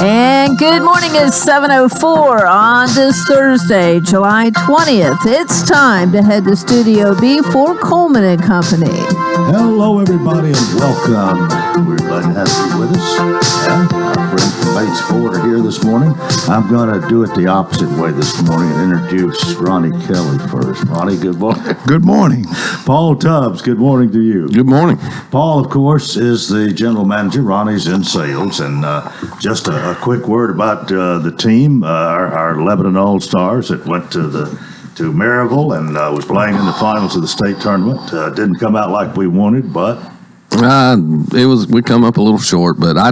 And good morning. It's 7:04 on this Thursday, July 20th. It's time to head to Studio B for Coleman and Company. Hello, everybody, and welcome. We're glad to have you with us. And our friends from Bates Ford are here this morning. I'm going to do it the opposite way this morning and introduce Ronnie Kelly first. Ronnie, good morning. Good morning. Paul Tubbs, good morning to you. Good morning. Paul, of course, is the general manager. Ronnie's in sales. And just a quick word about the team, our Lebanon All-Stars that went to Maryville and was playing in the finals of the state tournament. Didn't come out like we wanted, but we come up a little short, but I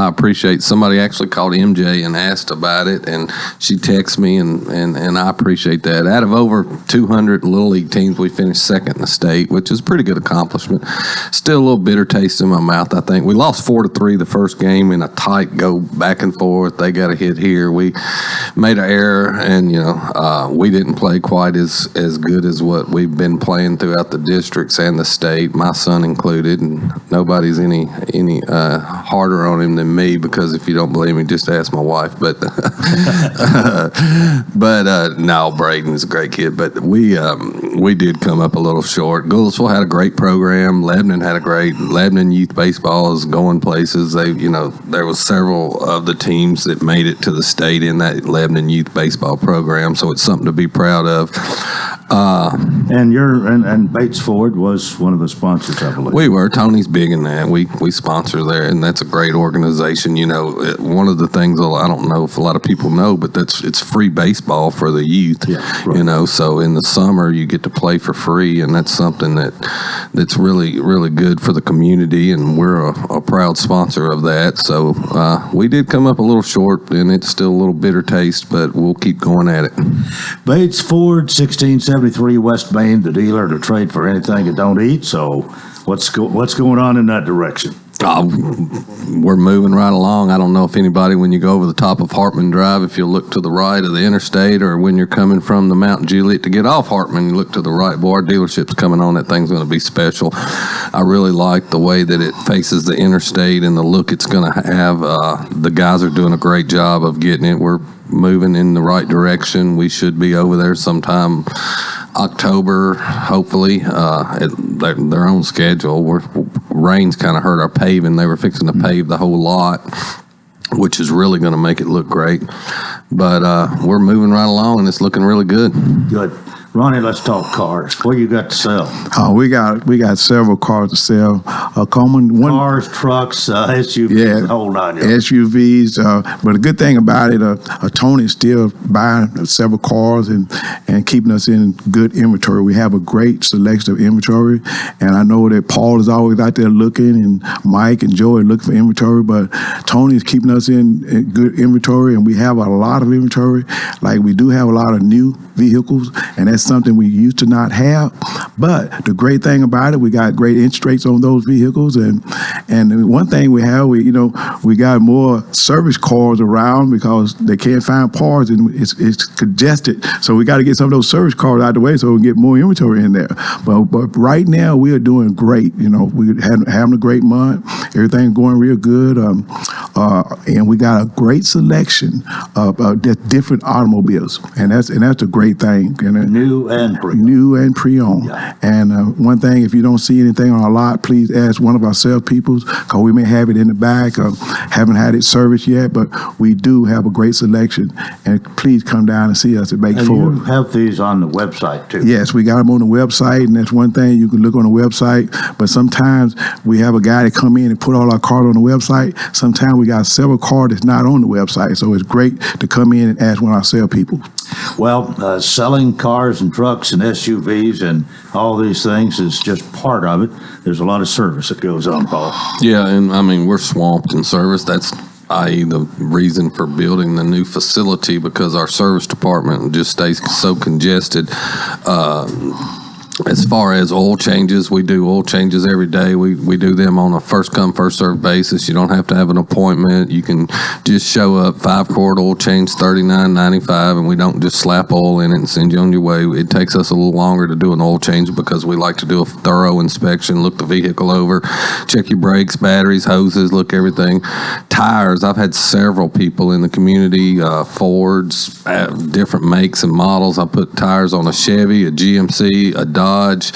appreciate somebody actually called MJ and asked about it, and she texted me, and I appreciate that. Out of over 200 Little League teams, we finished second in the state, which is a pretty good accomplishment. Still a little bitter taste in my mouth, I think. We lost 4-3 the first game in a tight go back and forth. They got a hit here. We made an error, and we didn't play quite as good as what we've been playing throughout the districts and the state. My son included, and nobody's any harder on him than me, because if you don't believe me, just ask my wife. But no, Braden's a great kid. But we did come up a little short. Gouldsville had a great program. Lebanon youth baseball is going places. There was several of the teams that made it to the state in that Lebanon youth baseball program, so it's something to be proud of. And Bates Ford was one of the sponsors, I believe. We were. Tony's big in that. We sponsor there, and that's a great organization. One of the things, I don't know if a lot of people know, but it's free baseball for the youth. Yeah, right. So in the summer you get to play for free, and that's something that's really, really good for the community, and we're a proud sponsor of that. So we did come up a little short, and it's still a little bitter taste, but we'll keep going at it. Bates Ford, 1673 West Main, the dealer to trade for anything you don't eat. So what's going on in that direction? We're moving right along. I don't know if anybody, when you go over the top of Hartman Drive, if you look to the right of the interstate, or when you're coming from the Mount Juliet to get off Hartman, you look to the right. Boy, our dealership's coming on. That thing's going to be special. I really like the way that it faces the interstate and the look it's going to have. The guys are doing a great job of getting it. We're moving in the right direction. We should be over there sometime October, hopefully. Their own schedule. Rain's kind of hurt our paving. They were fixing to pave the whole lot, which is really going to make it look great. But we're moving right along, and it's looking really good. Good. Ronnie, let's talk cars. What you got to sell? We got several cars to sell. Coleman, cars, trucks, SUVs, the whole nine yards. SUVs. But the good thing about it, Tony's still buying several cars and keeping us in good inventory. We have a great selection of inventory, and I know that Paul is always out there looking, and Mike and Joey looking for inventory. But Tony's keeping us in good inventory, and we have a lot of inventory. Like, we do have a lot of new vehicles, and that's something we used to not have. But the great thing about it, we got great interest rates on those vehicles, and one thing we have, we got more service cars around because they can't find parts, and it's congested. So we got to get some of those service cars out of the way so we can get more inventory in there. But right now we are doing great. We're having a great month. Everything's going real good, and we got a great selection of different automobiles, and that's a great thing. New and pre-owned. New and pre-owned. Yeah. And one thing, if you don't see anything on our lot, please ask one of our salespeople, because we may have it in the back, or haven't had it serviced yet, but we do have a great selection. And please come down and see us at Bates Ford. You have these on the website too? Yes, we got them on the website, and that's one thing. You can look on the website, but sometimes we have a guy that come in and put all our cars on the website. Sometimes we got several cars that's not on the website, so it's great to come in and ask one of our salespeople. Well, selling cars and trucks and SUVs and all these things is just part of it. There's a lot of service that goes on, Paul. Yeah, and I mean, we're swamped in service. That's i.e. the reason for building the new facility, because our service department just stays so congested. As far as oil changes, we do oil changes every day. We do them on a first come, first served basis. You don't have to have an appointment. You can just show up, 5-quart oil change, $39.95, and we don't just slap oil in it and send you on your way. It takes us a little longer to do an oil change because we like to do a thorough inspection, look the vehicle over, check your brakes, batteries, hoses, look everything. Tires, I've had several people in the community, Fords, different makes and models. I put tires on a Chevy, a GMC, a Dodge,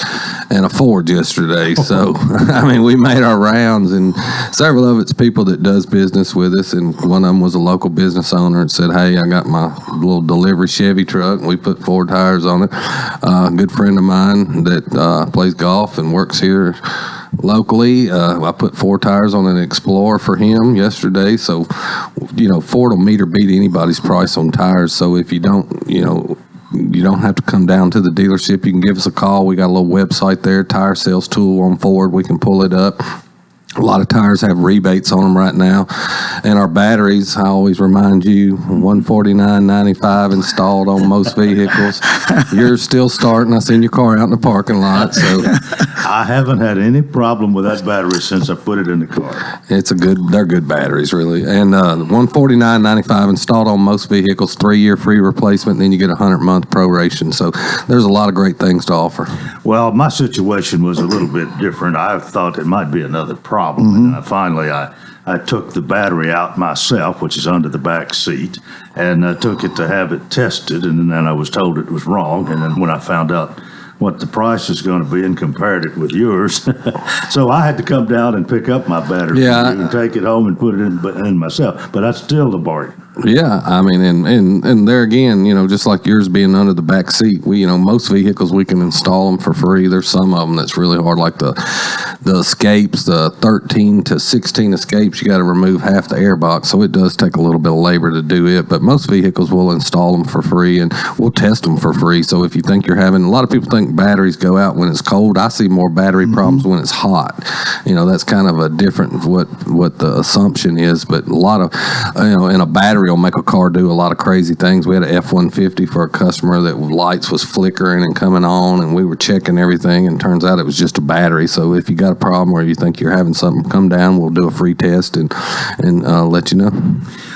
and a Ford yesterday. So, I mean, we made our rounds, and several of it's people that does business with us, and one of them was a local business owner and said, hey, I got my little delivery Chevy truck, and we put Ford tires on it. A good friend of mine that plays golf and works here locally, I put 4 tires on an Explorer for him yesterday. So, Ford will meet or beat anybody's price on tires. So if you don't, you don't have to come down to the dealership. You can give us a call. We got a little website there, Tire Sales Tool on Ford. We can pull it up. A lot of tires have rebates on them right now. And our batteries, I always remind you, $149.95 installed on most vehicles. You're still starting. I seen your car out in the parking lot. So I haven't had any problem with that battery since I put it in the car. They're good batteries, really. And $149.95 installed on most vehicles, 3-year free replacement, then you get a 100-month proration. So there's a lot of great things to offer. Well, my situation was a little bit different. I thought it might be another problem. And finally, I took the battery out myself, which is under the back seat, and I took it to have it tested, and then I was told it was wrong. And then when I found out what the price is going to be and compared it with yours, so I had to come down and pick up my battery and take it home and put it in myself. But that's still a bargain. Yeah, I mean, and there again, just like yours being under the back seat, most vehicles we can install them for free. There's some of them that's really hard, like the escapes, the 13 to 16 escapes. You got to remove half the airbox, so it does take a little bit of labor to do it. But most vehicles will install them for free, and we'll test them for free. So if you think you're having, a lot of people think batteries go out when it's cold. I see more battery problems when it's hot. That's kind of a different what the assumption is. But a lot of, in a battery will make a car do a lot of crazy things. We had an F-150 for a customer that lights was flickering and coming on, and we were checking everything, and turns out it was just a battery. So if you got a problem or you think you're having something, come down. We'll do a free test and let you know.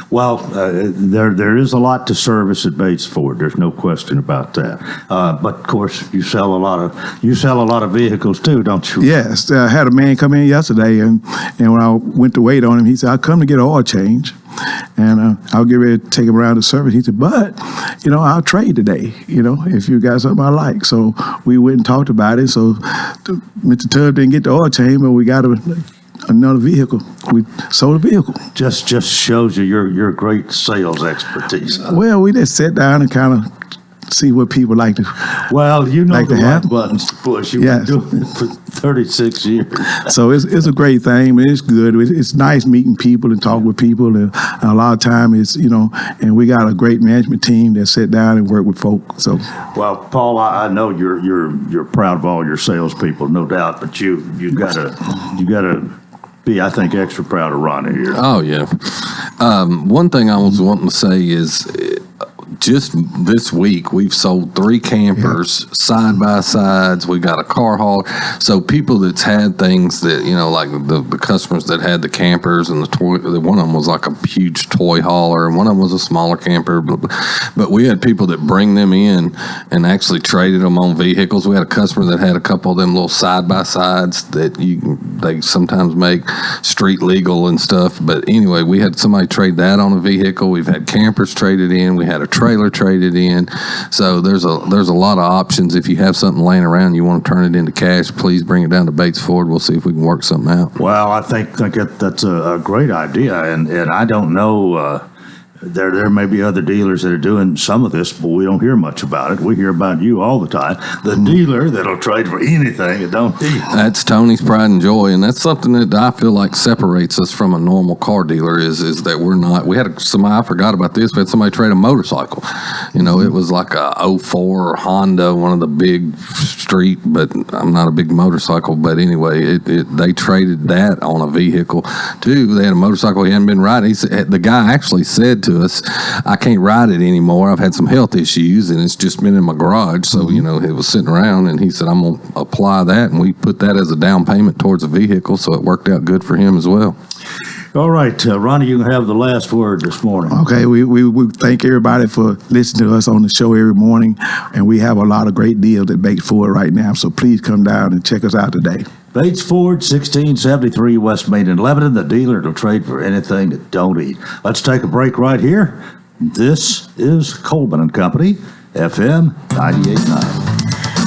Well, there is a lot to service at Bates Ford. There's no question about that. But of course, you sell a lot of vehicles too, don't you? Yes, I had a man come in yesterday, and when I went to wait on him, he said, "I'll come to get an oil change." And I'll get ready to take him around the service. He said, but, I'll trade today, if you got something I like. So we went and talked about it. So Mr. Tubb didn't get the oil change, but we got another vehicle. We sold a vehicle. Just shows you your great sales expertise. Well, we just sat down and kind of see what people like to. Well, the like right buttons to push. You've been doing it for 36 years. So it's a great thing, but it's good. It's nice meeting people and talk with people, and a lot of time it's and we got a great management team that sit down and work with folk. So, well, Paul, I know you're proud of all your salespeople, no doubt, but you gotta be, I think, extra proud of Ronnie here. Oh yeah. One thing I was wanting to say is, just this week, we've sold 3 campers, side-by-sides. We got a car haul. So people that's had things that, like the customers that had the campers and the toy, one of them was like a huge toy hauler, and one of them was a smaller camper. But we had people that bring them in and actually traded them on vehicles. We had a customer that had a couple of them little side-by-sides that they sometimes make street legal and stuff. But anyway, we had somebody trade that on a vehicle. We've had campers traded in. We had a trailer traded in. So there's a lot of options. If you have something laying around, you want to turn it into cash, please bring it down to Bates Ford. We'll see if we can work something out. Well, I think that's a great idea, and I don't know. There may be other dealers that are doing some of this, but we don't hear much about it. We hear about you all the time. The dealer that'll trade for anything that don't eat. That's Tony's pride and joy, and that's something that I feel like separates us from a normal car dealer is that we're not. We had somebody, I forgot about this, we had somebody trade a motorcycle. It was like a 04 Honda, one of the big street, but I'm not a big motorcycle, but anyway, they traded that on a vehicle too. They had a motorcycle he hadn't been riding. The guy actually said to us, I can't ride it anymore. I've had some health issues, and it's just been in my garage. So, it was sitting around, and he said, I'm going to apply that, and we put that as a down payment towards a vehicle, so it worked out good for him as well. All right, Ronnie, you can have the last word this morning. Okay, we thank everybody for listening to us on the show every morning, and we have a lot of great deals at Bates Ford right now, so please come down and check us out today. Bates Ford, 1673 West Main in Lebanon, the dealer to trade for anything that don't eat. Let's take a break right here. This is Coleman and Company, FM 98.9.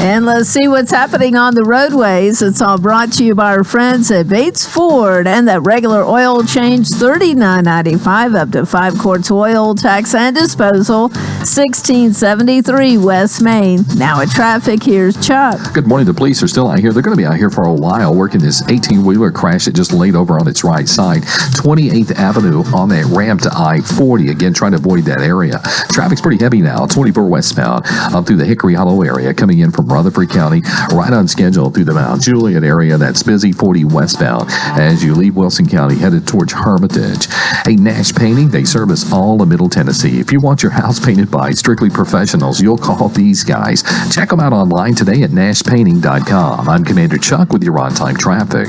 And let's see what's happening on the roadways. It's all brought to you by our friends at Bates Ford. And that regular oil change, $39.95 up to 5 quarts oil, tax and disposal, 1673 West Main. Now at traffic, here's Chuck. Good morning. The police are still out here. They're going to be out here for a while working this 18-wheeler crash that just laid over on its right side. 28th Avenue on that ramp to I-40. Again, trying to avoid that area. Traffic's pretty heavy now. 24 westbound up through the Hickory Hollow area coming in from Rutherford County, right on schedule through the Mount Juliet area. That's busy 40 westbound as you leave Wilson County headed towards Hermitage. Hey, Nash Painting, they service all of Middle Tennessee. If you want your house painted by strictly professionals, you'll call these guys. Check them out online today at nashpainting.com. I'm Commander Chuck with your on-time traffic.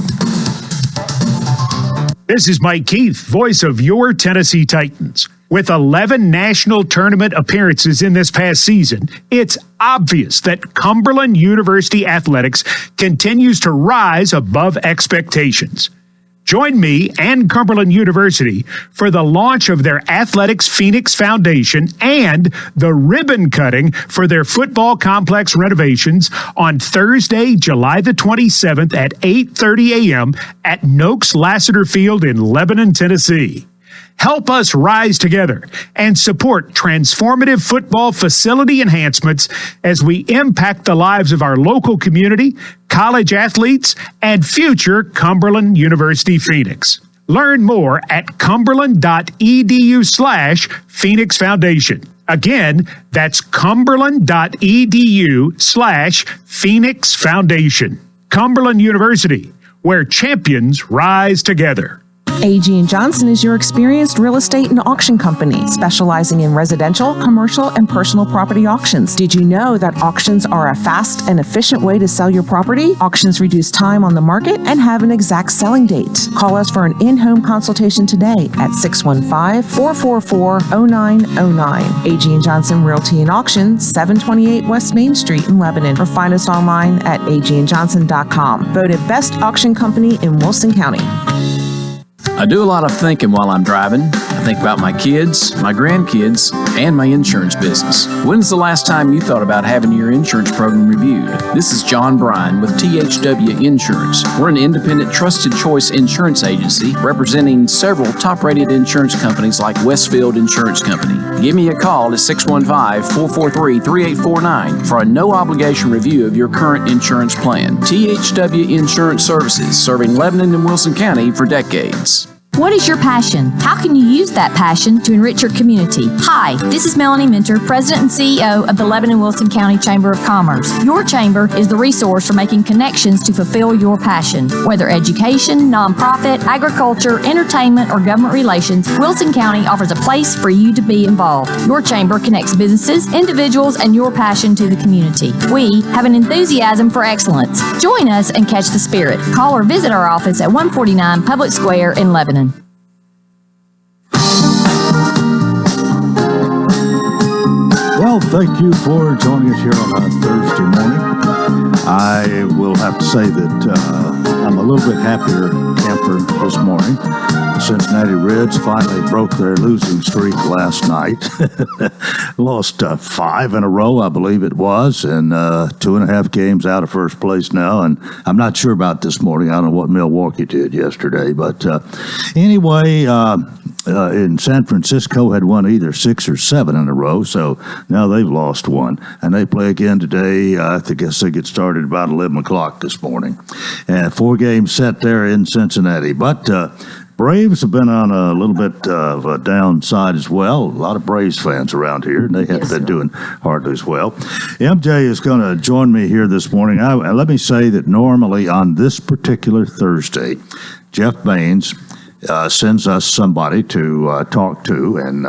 This is Mike Keith, voice of your Tennessee Titans. With 11 national tournament appearances in this past season, it's obvious that Cumberland University athletics continues to rise above expectations. Join me and Cumberland University for the launch of their Athletics Phoenix Foundation and the ribbon cutting for their football complex renovations on Thursday, July the 27th at 8:30 a.m. at Noakes Lassiter Field in Lebanon, Tennessee. Help us rise together and support transformative football facility enhancements as we impact the lives of our local community, college athletes, and future Cumberland University Phoenix. Learn more at cumberland.edu/Phoenix Foundation. Again, that's cumberland.edu/Phoenix Foundation. Cumberland University, where champions rise together. A.G. & Johnson is your experienced real estate and auction company, specializing in residential, commercial, and personal property auctions. Did you know that auctions are a fast and efficient way to sell your property? Auctions reduce time on the market and have an exact selling date. Call us for an in-home consultation today at 615-444-0909. A.G. & Johnson Realty and Auction, 728 West Main Street in Lebanon, or find us online at agandjohnson.com. Voted best auction company in Wilson County. I do a lot of thinking while I'm driving. I think about my kids, my grandkids, and my insurance business. When's the last time you thought about having your insurance program reviewed? This is John Bryan with THW Insurance. We're an independent, trusted choice insurance agency representing several top-rated insurance companies like Westfield Insurance Company. Give me a call at 615-443-3849 for a no-obligation review of your current insurance plan. THW Insurance Services, serving Lebanon and Wilson County for decades. What is your passion? How can you use that passion to enrich your community? Hi, this is Melanie Minter, President and CEO of the Lebanon-Wilson County Chamber of Commerce. Your chamber is the resource for making connections to fulfill your passion. Whether education, nonprofit, agriculture, entertainment, or government relations, Wilson County offers a place for you to be involved. Your chamber connects businesses, individuals, and your passion to the community. We have an enthusiasm for excellence. Join us and catch the spirit. Call or visit our office at 149 Public Square in Lebanon. Well, thank you for joining us here on a Thursday morning. I will have to say that I'm a little bit happier camper this morning. The Cincinnati Reds finally broke their losing streak last night. Lost 5 in a row, I believe it was, and 2.5 games out of first place now. And I'm not sure about this morning. I don't know what Milwaukee did yesterday. But anyway, in San Francisco had won either 6 or 7 in a row, so now they've lost 1. And they play again today. I guess they get started about 11 o'clock this morning. And 4 games set there in Cincinnati. But Braves have been on a little bit of a downside as well. A lot of Braves fans around here, and they haven't been doing hardly as well. MJ is going to join me here this morning. Let me say that normally on this particular Thursday, Jeff Baines sends us somebody to talk to, and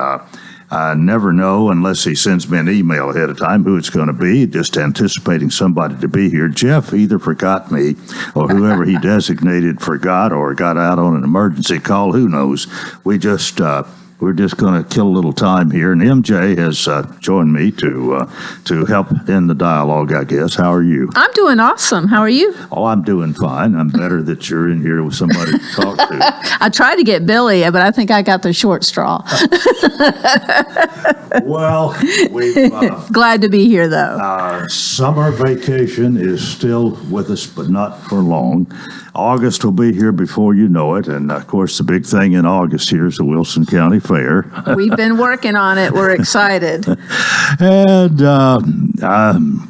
I never know unless he sends me an email ahead of time who it's going to be, just anticipating somebody to be here. Jeff either forgot me or whoever he designated forgot or got out on an emergency call. Who knows? We're just going to kill a little time here, and MJ has joined me to help in the dialogue, I guess. How are you? I'm doing awesome. How are you? Oh, I'm doing fine. I'm better that you're in here with somebody to talk to. I tried to get Billy, but I think I got the short straw. Well, we've Glad to be here, though. our summer vacation is still with us, but not for long. August will be here before you know it, and of course, the big thing in August here is the Wilson County Fair. We've been working on it. We're excited. And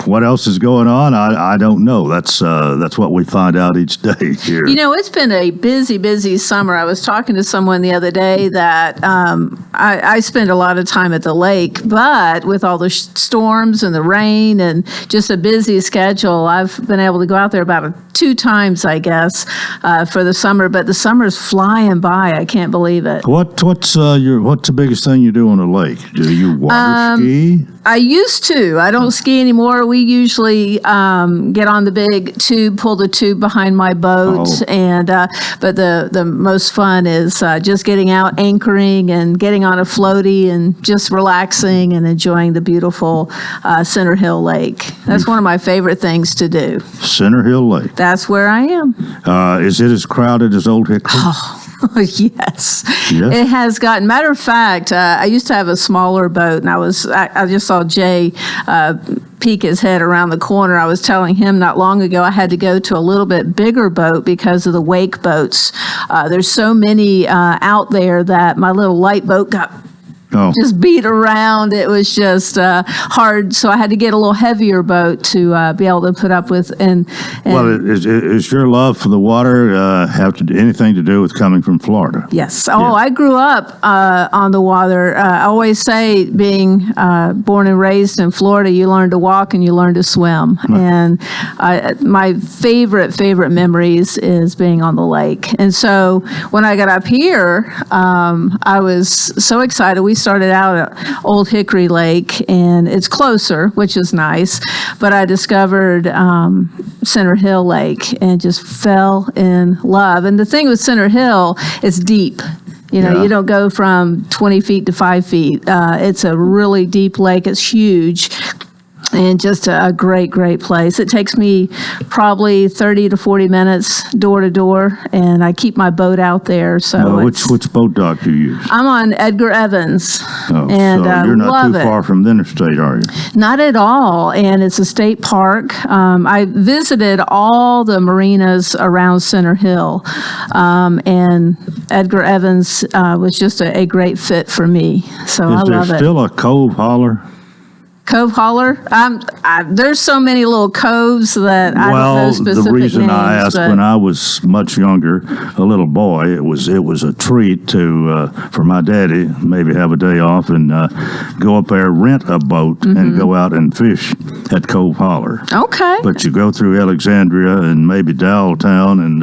what else is going on? I don't know. That's what we find out each day here. You know, it's been a busy, busy summer. I was talking to someone the other day that I spend a lot of time at the lake, but with all the storms and the rain and just a busy schedule, I've been able to go out there about 2 times, I guess, for the summer. But the summer's flying by. I can't believe it. What's the biggest thing you do on the lake? Do you water ski? I used to. I don't ski anymore. We usually get on the big tube, pull the tube behind my boat, and but the most fun is just getting out, anchoring, and getting on a floaty, and just relaxing and enjoying the beautiful Center Hill Lake. That's one of my favorite things to do. Center Hill Lake. That's where I am. Is it as crowded as Old Hickory? Yes. Yes? It has gotten. Matter of fact, I used to have a smaller boat, and I just saw Jay peek his head around the corner. I was telling him not long ago I had to go to a little bit bigger boat because of the wake boats. There's so many out there that my little light boat got just beat around. It was just hard, so I had to get a little heavier boat to be able to put up with. And well, is your love for the water have anything to do with coming from Florida? Yes. Oh, I grew up on the water. I always say, being born and raised in Florida, you learn to walk and you learn to swim. And my favorite memories is being on the lake. And so when I got up here, I was so excited. We started out at Old Hickory Lake, and it's closer, which is nice. But I discovered Center Hill Lake and just fell in love. And the thing with Center Hill, it's deep. You know, you don't go from 20 feet to 5 feet. It's a really deep lake. It's huge. And just a great, great place. It takes me probably 30 to 40 minutes door to door, and I keep my boat out there. So which boat dock do you use? I'm on Edgar Evans, and so you're not love too far from the interstate, are you? Not at all, and it's a state park. I visited all the marinas around Center Hill, and Edgar Evans was just a great fit for me. So I love it. Is there still a Cove Holler? Cove Holler? There's so many little coves that I don't know specific names. Well, the reason I asked, when I was much younger, a little boy, it was a treat for my daddy, maybe have a day off and go up there, rent a boat, and go out and fish at Cove Holler. Okay. But you go through Alexandria and maybe Dowelltown and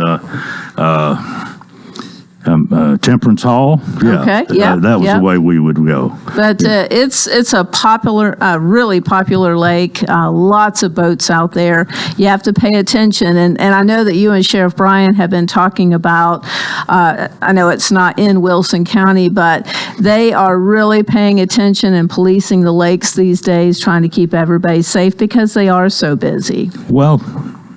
Temperance Hall. Yeah. Okay. Yeah. That was the way we would go. But it's a popular, really popular lake. Lots of boats out there. You have to pay attention. And I know that you and Sheriff Bryan have been talking about, I know it's not in Wilson County, but they are really paying attention and policing the lakes these days, trying to keep everybody safe because they are so busy. Well,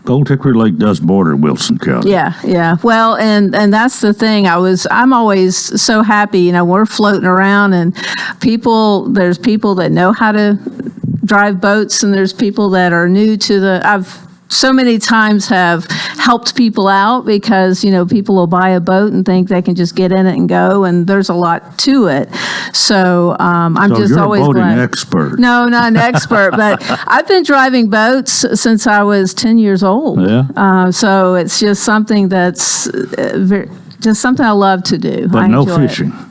Old Hickory Lake does border Wilson County. Yeah. Well, and that's the thing. I'm always so happy. You know, we're floating around, and there's people that know how to drive boats, and there's people that are new to I've so many times have helped people out because, you know, people will buy a boat and think they can just get in it and go, and there's a lot to it. So I'm just you're always a boating glad. expert. No, not an expert, but I've been driving boats since I was 10 years old. Yeah. So it's just something that's just something I love to do. But I no enjoy fishing. It.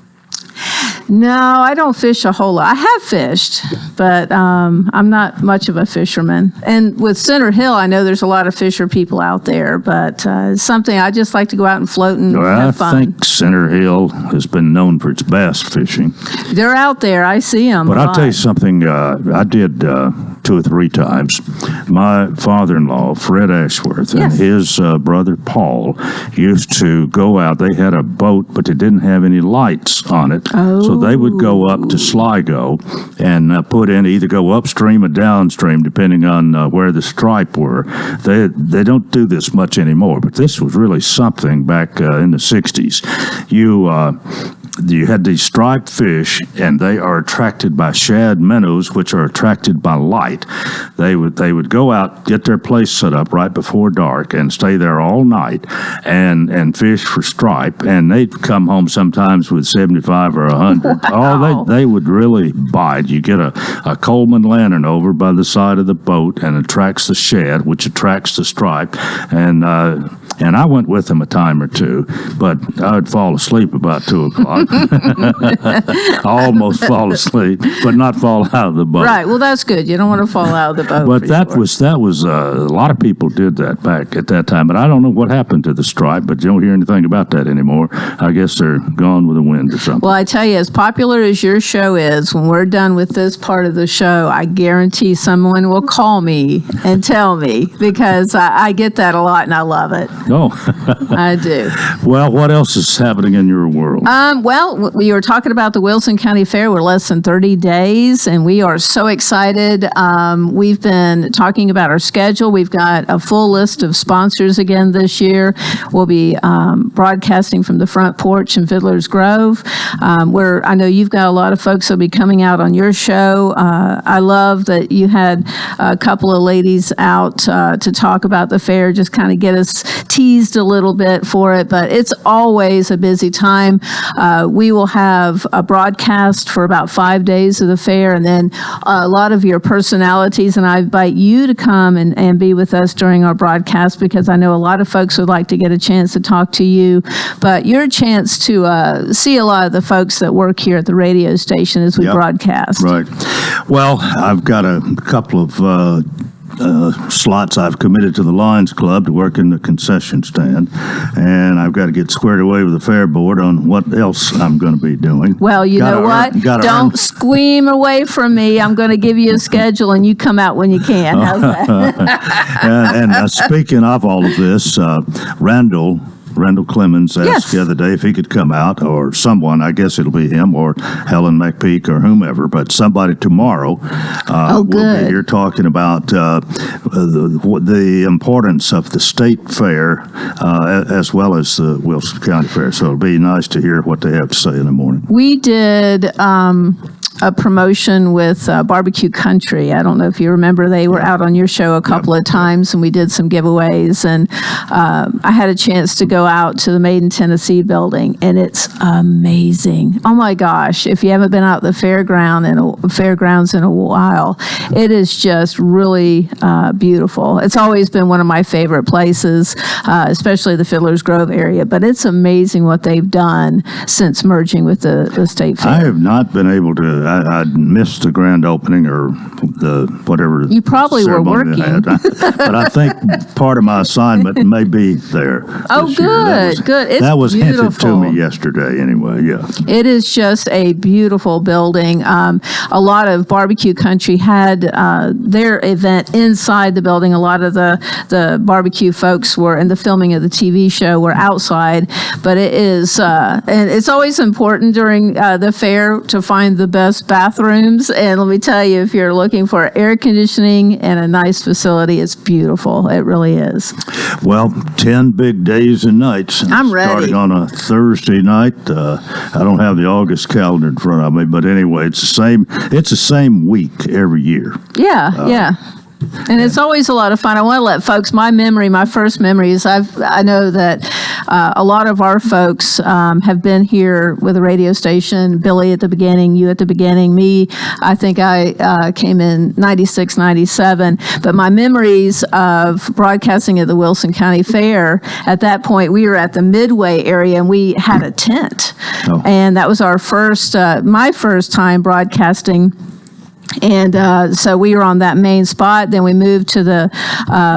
No, I don't fish a whole lot. I have fished, but I'm not much of a fisherman. And with Center Hill, I know there's a lot of fisher people out there, but it's something I just like to go out and float and have fun. I think Center Hill has been known for its bass fishing. They're out there. I see them. But I'll tell you something, I did 2 or 3 times. My father-in-law, Fred Ashworth, and his brother Paul used to go out. They had a boat, but they didn't have any lights on it. So they would go up to Sligo and put in, either go upstream or downstream, depending on where the stripe were. They don't do this much anymore, but this was really something back in the 60s. You had these striped fish, and they are attracted by shad minnows, which are attracted by light. They would go out, get their place set up right before dark, and stay there all night and fish for stripe. And they'd come home sometimes with 75 or 100. Wow. They would really bite. You get a Coleman lantern over by the side of the boat, and attracts the shad, which attracts the stripe. And I went with them a time or two, but I would fall asleep about 2 o'clock. Almost fall asleep, but not fall out of the boat. Right. Well, that's good. You don't want to fall out of the boat. But that was a lot of people did that back at that time. But I don't know what happened to the stripe, but you don't hear anything about that anymore. I guess they're gone with the wind or something. Well, I tell you, as popular as your show is, when we're done with this part of the show, I guarantee someone will call me and tell me, because I get that a lot and I love it. Oh. I do. Well, what else is happening in your world? Well, we were talking about the Wilson County Fair. We're less than 30 days, and we are so excited. We've been talking about our schedule. We've got a full list of sponsors again this year. We'll be broadcasting from the front porch in Fiddler's Grove, where I know you've got a lot of folks that'll be coming out on your show. I love that you had a couple of ladies out to talk about the fair, just kind of get us teased a little bit for it, but it's always a busy time. We will have a broadcast for about 5 days of the fair, and then a lot of your personalities, and I invite you to come and be with us during our broadcast, because I know a lot of folks would like to get a chance to talk to you, but your chance to see a lot of the folks that work here at the radio station as we broadcast. Right. Well, I've got a couple of slots I've committed to the Lions Club to work in the concession stand, and I've got to get squared away with the fair board on what else I'm going to be doing. Well, you know what? Don't squeam away from me. I'm going to give you a schedule, and you come out when you can. How's that? and speaking of all of this, Randall Clemens asked the other day if he could come out, or someone, I guess it'll be him or Helen McPeak or whomever, but somebody tomorrow will be here talking about the importance of the state fair as well as the Wilson County Fair. So it'll be nice to hear what they have to say in the morning. We did a promotion with Barbecue Country. I don't know if you remember, they were out on your show a couple of times, and we did some giveaways, and I had a chance to go out to the Made in Tennessee building, and it's amazing. Oh my gosh, if you haven't been out the fairgrounds in a while, it is just really beautiful. It's always been one of my favorite places, especially the Fiddler's Grove area, but it's amazing what they've done since merging with the state fair. I have not been able to, I missed the grand opening or the whatever. You probably were working. But I think part of my assignment may be there. Oh, good. It's that was beautiful. Hinted to me yesterday anyway, yeah. It is just a beautiful building. A lot of Barbecue Country had their event inside the building. A lot of the barbecue folks were, and the filming of the TV show were outside, but it is, and it's always important during the fair to find the best bathrooms. And let me tell you, if you're looking for air conditioning and a nice facility, it's beautiful. It really is. Well, 10 big days and nights. I'm ready. Starting on a Thursday night. I don't have the August calendar in front of me, but anyway, it's the same week every year. Yeah. And it's always a lot of fun. I want to let folks, my first memory is I know that a lot of our folks have been here with a radio station, Billy at the beginning, you at the beginning, me, I think I came in 96, 97. But my memories of broadcasting at the Wilson County Fair, at that point, we were at the Midway area and we had a tent. Oh. And that was our my first time broadcasting. And so we were on that main spot. Then we moved to the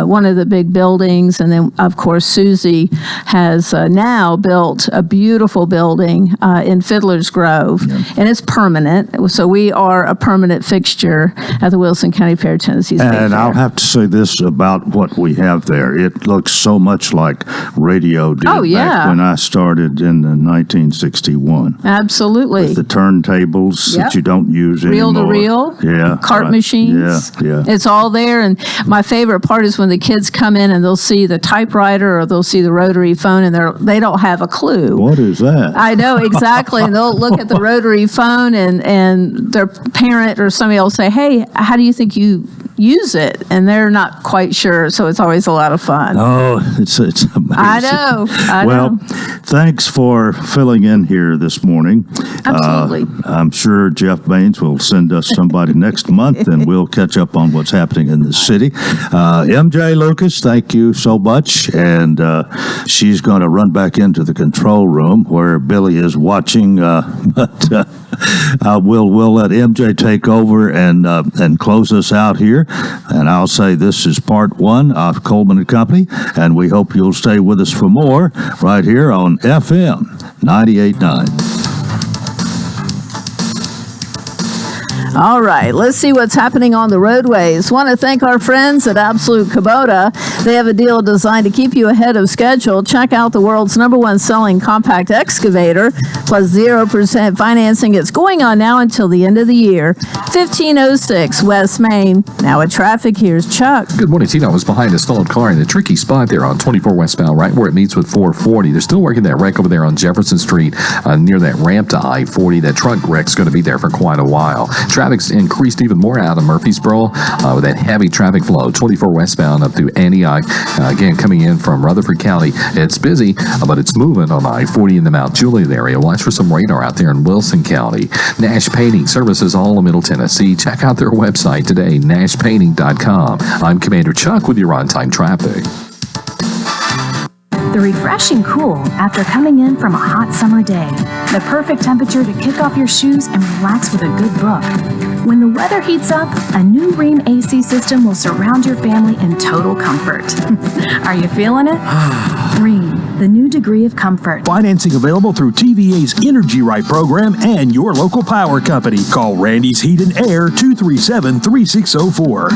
one of the big buildings, and then of course Susie has now built a beautiful building in Fiddler's Grove, and it's permanent. So we are a permanent fixture at the Wilson County Fair, Tennessee State And Fair. I'll have to say this about what we have there. It looks so much like radio did back when I started in 1961. Absolutely. With the turntables that you don't use Reel anymore. to reel. Yeah. Cart machines. Yeah. It's all there. And my favorite part is when the kids come in and they'll see the typewriter or they'll see the rotary phone and they don't have a clue. What is that? I know, exactly. And they'll look at the rotary phone and their parent or somebody will say, hey, how do you think you use it? And they're not quite sure. So it's always a lot of fun. Oh, it's amazing. I know. Well, thanks for filling in here this morning. Absolutely. I'm sure Jeff Baines will send us somebody next month, and we'll catch up on what's happening in the city. MJ Lucas, thank you so much. And she's going to run back into the control room where Billy is watching, but we'll let MJ take over and close us out here. And I'll say this is part one of Coleman and Company, and we hope you'll stay with us for more right here on FM 98.9. All right, let's see what's happening on the roadways. Want to thank our friends at Absolute Kubota. They have a deal designed to keep you ahead of schedule. Check out the world's #1 selling compact excavator, plus 0% financing. It's going on now until the end of the year. 1506 West Main. Now at traffic, here's Chuck. Good morning, Tina. I was behind a stalled car in a tricky spot there on 24 westbound, right where it meets with 440. They're still working that wreck over there on Jefferson Street near that ramp to I-40. That truck wreck's going to be there for quite a while. Traffic's increased even more out of Murfreesboro with that heavy traffic flow, 24 westbound up through Antioch. Again, coming in from Rutherford County. It's busy, but it's moving on I-40 in the Mount Juliet area. Watch for some radar out there in Wilson County. Nash Painting services all of Middle Tennessee. Check out their website today, nashpainting.com. I'm Commander Chuck with your on-time traffic. The refreshing cool after coming in from a hot summer day. The perfect temperature to kick off your shoes and relax with a good book. When the weather heats up, a new Rheem AC system will surround your family in total comfort. Are you feeling it? Rheem, the new degree of comfort. Financing available through TVA's Energy Right program and your local power company. Call Randy's Heat and Air 237-3604.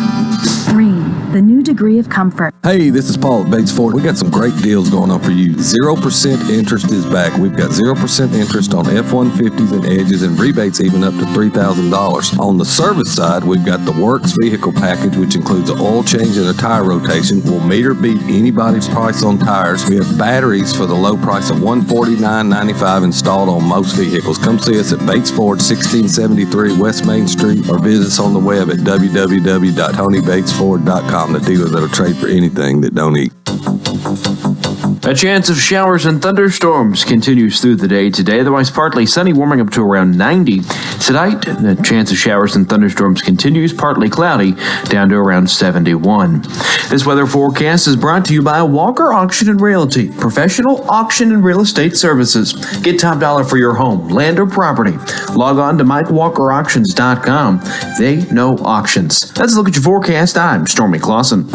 Rheem, the new degree of comfort. Hey, this is Paul at Bates Ford. We got some great deals going on for you. 0% interest is back. We've got 0% interest on F-150s and Edges and rebates even up to $3,000. On the service side, we've got the Works Vehicle Package, which includes an oil change and a tire rotation. We'll meter beat anybody's price on tires. We have batteries for the low price of $149.95 installed on most vehicles. Come see us at Bates Ford, 1673 West Main Street, or visit us on the web at www.tonybatesford.com, the dealer that'll trade for anything that don't eat. A chance of showers and thunderstorms continues through the day today. Otherwise, partly sunny, warming up to around 90. Tonight, the chance of showers and thunderstorms continues, partly cloudy, down to around 71. This weather forecast is brought to you by Walker Auction and Realty, professional auction and real estate services. Get top dollar for your home, land, or property. Log on to MikeWalkerAuctions.com. They know auctions. Let's look at your forecast. I'm Stormy Clausen.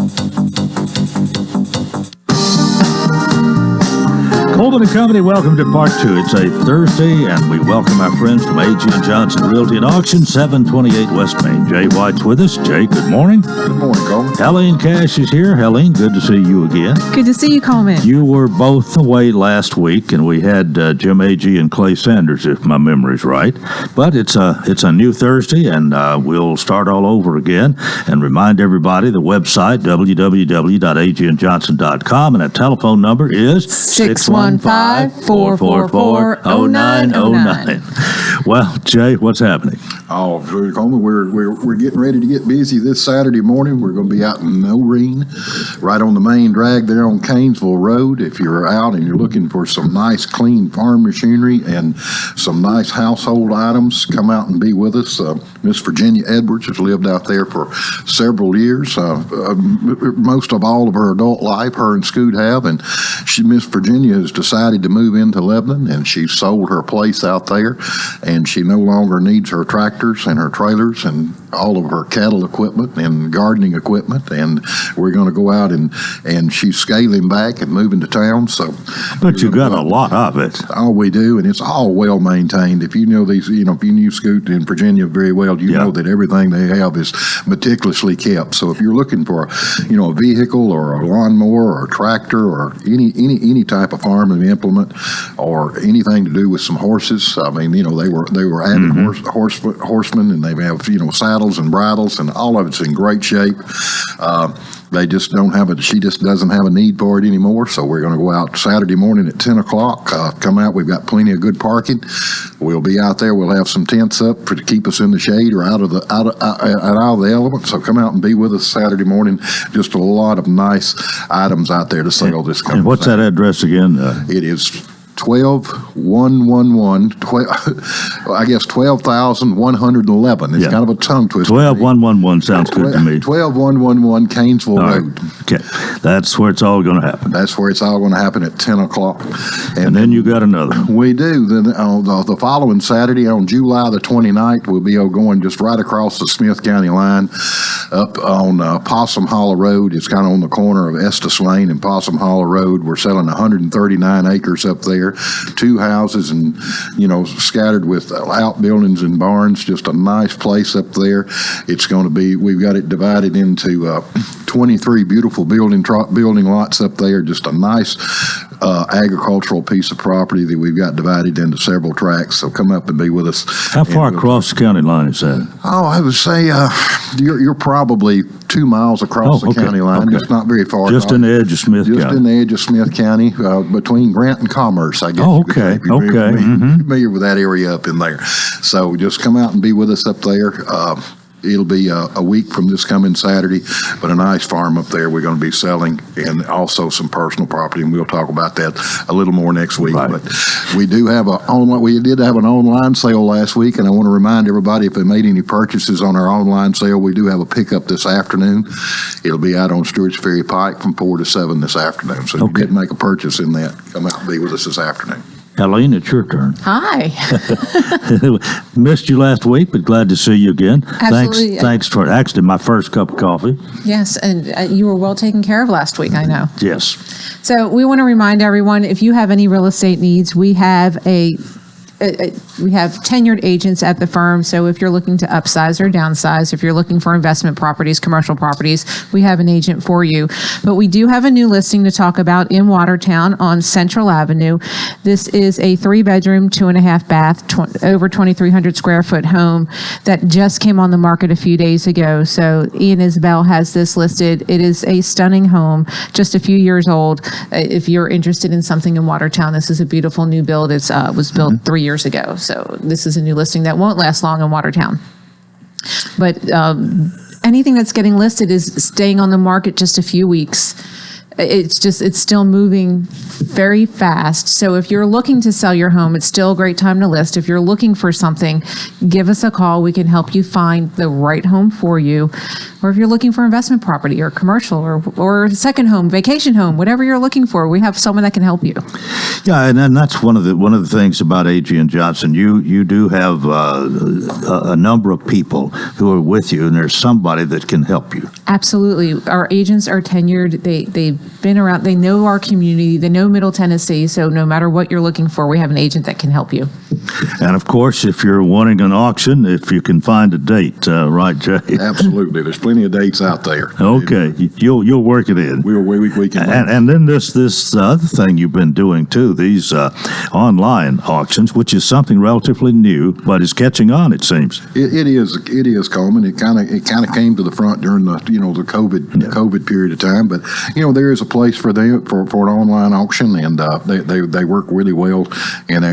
Coleman and Company, welcome to part two. It's a Thursday, and we welcome our friends from A.G. & Johnson Realty and Auction, 728 West Main. Jay White's with us. Jay, good morning. Good morning, Coleman. Helene Cash is here. Helene, good to see you again. Good to see you, Coleman. You were both away last week, and we had Jim Agee and Clay Sanders, if my memory's right. But it's a new Thursday, and we'll start all over again. And remind everybody the website, www.agandjohnson.com, and a telephone number is 615 815-444-0909. Well, Jay, what's happening? Oh, Coleman, we're getting ready to get busy this Saturday morning. We're going to be out in Noreen, right on the main drag there on Canesville Road. If you're out and you're looking for some nice, clean farm machinery and some nice household items, come out and be with us. Miss Virginia Edwards has lived out there for several years, most of all of her adult life, her and Scoot have, and Miss Virginia has decided to move into Lebanon, and she sold her place out there, and she no longer needs her tractors and her trailers and all of her cattle equipment and gardening equipment, and we're going to go out and she's scaling back and moving to town. So, but you got a lot of it. Oh, we do, and it's all well maintained. If you know these, if you knew Scoot in Virginia very well, you know that everything they have is meticulously kept. So if you're looking for, a vehicle or a lawnmower or a tractor or any type of farming implement or anything to do with some horses, I mean, they were avid horsemen, and they have saddles and bridles, and all of it's in great shape. They just don't have it. She just doesn't have a need for it anymore. So we're going to go out Saturday morning at 10 o'clock. Come out. We've got plenty of good parking. We'll be out there. We'll have some tents up to keep us in the shade or out of the element. So come out and be with us Saturday morning. Just a lot of nice items out there to sell this company. And what's that address again? It is 12,111. It's kind of a tongue twister. 12111 sounds good to me. 12111 Canesville Road. Okay, that's where it's all going to happen. That's where it's all going to happen at 10 o'clock. And then you got another. We do. Then the following Saturday on July the 29th, we'll be going just right across the Smith County line up on Possum Hollow Road. It's kind of on the corner of Estes Lane and Possum Hollow Road. We're selling 139 acres up there. 2 houses and, scattered with outbuildings and barns, just a nice place up there. It's going to be, we've got it divided into 23 beautiful building lots up there, just a nice agricultural piece of property that we've got divided into several tracts. So come up and be with us. How far across the county line is that? Oh, I would say you're probably 2 miles across the county line. Just not very far. Just in the edge of Smith County. Just in the edge of Smith County, between Grant and Commerce, I guess. Oh, okay. Familiar with that area up in there. So just come out and be with us up there. It'll be a week from this coming Saturday, but a nice farm up there we're going to be selling, and also some personal property, and we'll talk about that a little more next week. Right. But we did have an online sale last week, and I want to remind everybody, if they made any purchases on our online sale, we do have a pickup this afternoon. It'll be out on Stewart's Ferry Pike from 4 to 7 this afternoon. So if you did make a purchase in that, come out and be with us this afternoon. Helene, it's your turn. Hi. Missed you last week, but glad to see you again. Absolutely. Thanks for actually my first cup of coffee. Yes, and you were well taken care of last week, I know. Yes. So we want to remind everyone, if you have any real estate needs, we have we have tenured agents at the firm. So if you're looking to upsize or downsize, if you're looking for investment properties, commercial properties, we have an agent for you. But we do have a new listing to talk about in Watertown on Central Avenue. This is a 3-bedroom, 2.5 bath, over 2,300 square foot home that just came on the market a few days ago. So Ian Isabel has this listed. It is a stunning home, just a few years old. If you're interested in something in Watertown, this is a beautiful new build. It was built 3 years ago. So this is a new listing that won't last long in Watertown. But anything that's getting listed is staying on the market just a few weeks. It's still moving very fast. So if you're looking to sell your home, it's still a great time to list. If you're looking for something, give us a call. We can help you find the right home for you. Or if you're looking for investment property or commercial or second home, vacation home, whatever you're looking for, we have someone that can help you. Yeah, and that's one of the things about A.G. and Johnson. You do have a number of people who are with you, and there's somebody that can help you. Absolutely. Our agents are tenured. They've been around. They know our community. They know Middle Tennessee. So no matter what you're looking for, we have an agent that can help you. And of course, if you're wanting an auction, if you can find a date, right, Jay? Absolutely. There's plenty of dates out there. Okay, you'll work it in. We can. And then this other thing you've been doing too, these online auctions, which is something relatively new, but is catching on. It seems. It is, Coleman. It kind of came to the front during the COVID period of time, but there is a place for them for an online auction, and they work really well in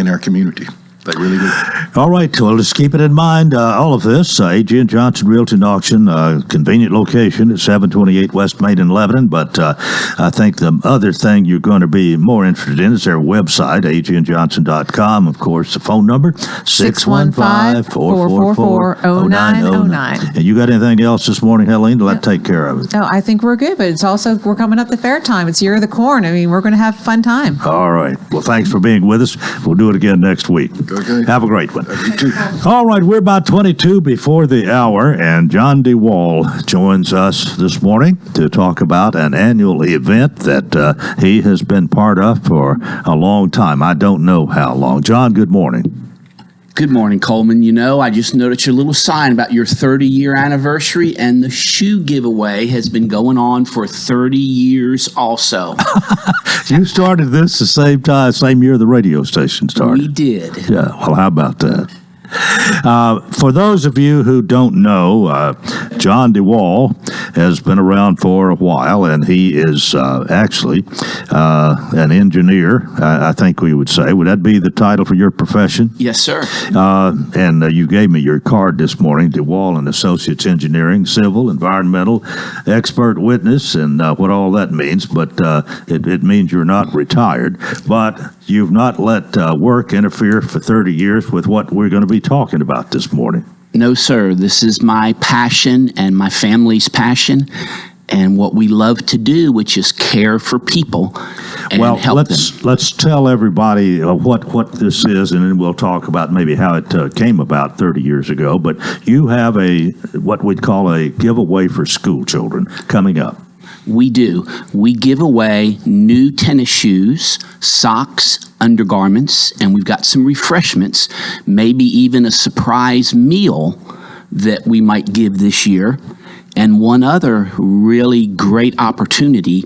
our community. They really do. All right, well, let's keep it in mind. All of this, A.G. and Johnson Realty and Auction, convenient location at 728 West Main in Lebanon. But I think the other thing you're going to be more interested in is their website, agandjohnson.com. Of course, the phone number, 615-444-0909. And you got anything else this morning, Helene? Let's take care of it. No, I think we're good, but it's also, we're coming up to fair time. It's Year of the Corn. I mean, we're going to have a fun time. All right. Well, thanks for being with us. We'll do it again next week. Okay. Have a great one. All right, we're about 22 before the hour, and John DeWall joins us this morning to talk about an annual event that he has been part of for a long time. I don't know how long. John, good morning. Good morning, Coleman. You know, I just noticed your little sign about your 30-year anniversary, and the shoe giveaway has been going on for 30 years also. You started this the same year the radio station started. We did. Yeah, well, how about that? For those of you who don't know, John DeWall has been around for a while, and he is actually an engineer, I think we would say. Would that be the title for your profession? Yes, sir. And you gave me your card this morning, DeWall and Associates Engineering, Civil, Environmental, Expert Witness, and what all that means. But it means you're not retired. But you've not let work interfere for 30 years with what we're going to be talking about this morning. No, sir. This is my passion and my family's passion and what we love to do, which is care for people and help them. Let's tell everybody what this is, and then we'll talk about maybe how it came about 30 years ago. But you have what we'd call a giveaway for school children coming up. We do. We give away new tennis shoes, socks, undergarments, and we've got some refreshments, maybe even a surprise meal that we might give this year. And one other really great opportunity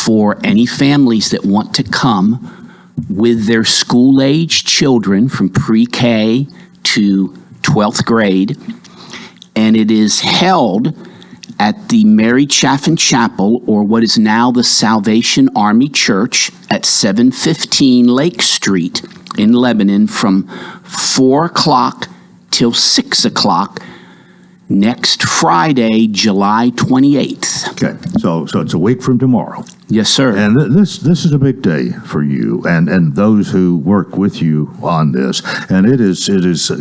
for any families that want to come with their school-age children from pre-K to 12th grade. And it is held at the Mary Chaffin Chapel, or what is now the Salvation Army Church, at 715 Lake Street in Lebanon from 4 o'clock till 6 o'clock next Friday, July 28th. Okay, so it's a week from tomorrow. Yes, sir. And this is a big day for you and those who work with you on this. And it is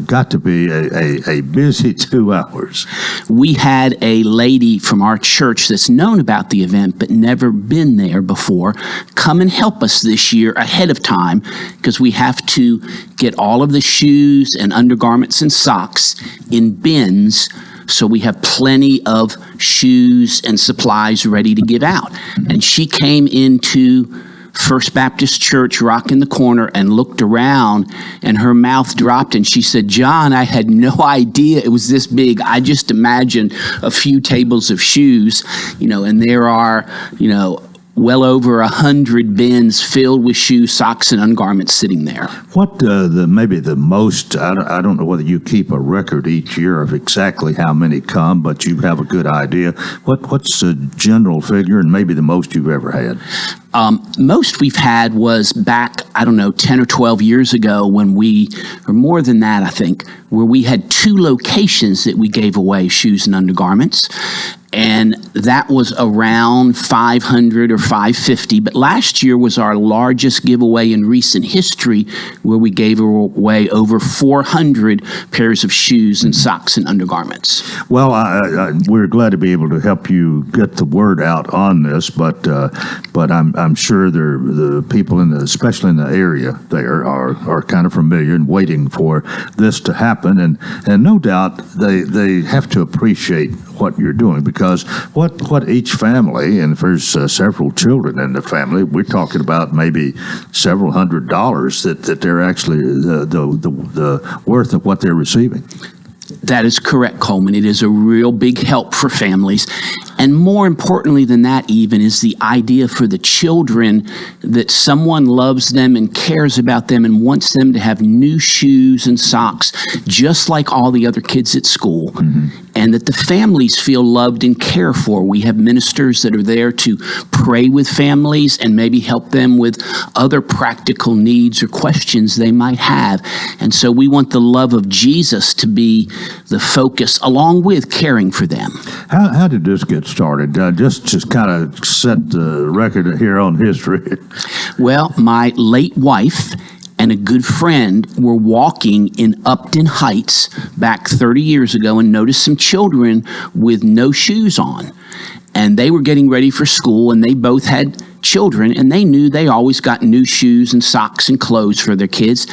got to be a busy 2 hours. We had a lady from our church that's known about the event but never been there before come and help us this year ahead of time, because we have to get all of the shoes and undergarments and socks in bins, so we have plenty of shoes and supplies ready to give out. And she came into First Baptist Church, Rock in the Corner, and looked around, and her mouth dropped, and she said, "John, I had no idea it was this big. I just imagined a few tables of shoes, and there are, well over 100 bins filled with shoes, socks, and undergarments sitting there." What maybe the most, I don't know whether you keep a record each year of exactly how many come, but you have a good idea. What's the general figure and maybe the most you've ever had? Most we've had was back, 10 or 12 years ago when or more than that, I think, where we had 2 locations that we gave away shoes and undergarments. And that was around 500 or 550. But last year was our largest giveaway in recent history, where we gave away over 400 pairs of shoes and socks and undergarments. Well, we're glad to be able to help you get the word out on this, but I'm sure the people especially in the area there are kind of familiar and waiting for this to happen, and no doubt they have to appreciate what you're doing, because what each family, and if there's several children in the family, we're talking about maybe several $100s that they're actually the worth of what they're receiving. That is correct, Coleman. It is a real big help for families. And more importantly than that even is the idea for the children that someone loves them and cares about them and wants them to have new shoes and socks just like all the other kids at school. And that the families feel loved and cared for. We have ministers that are there to pray with families and maybe help them with other practical needs or questions they might have. And so we want the love of Jesus to be the focus along with caring for them. How did this get started? Just kind of set the record here on history. Well, my late wife and a good friend were walking in Upton Heights back 30 years ago and noticed some children with no shoes on. And they were getting ready for school, and they both had children, and they knew they always got new shoes and socks and clothes for their kids.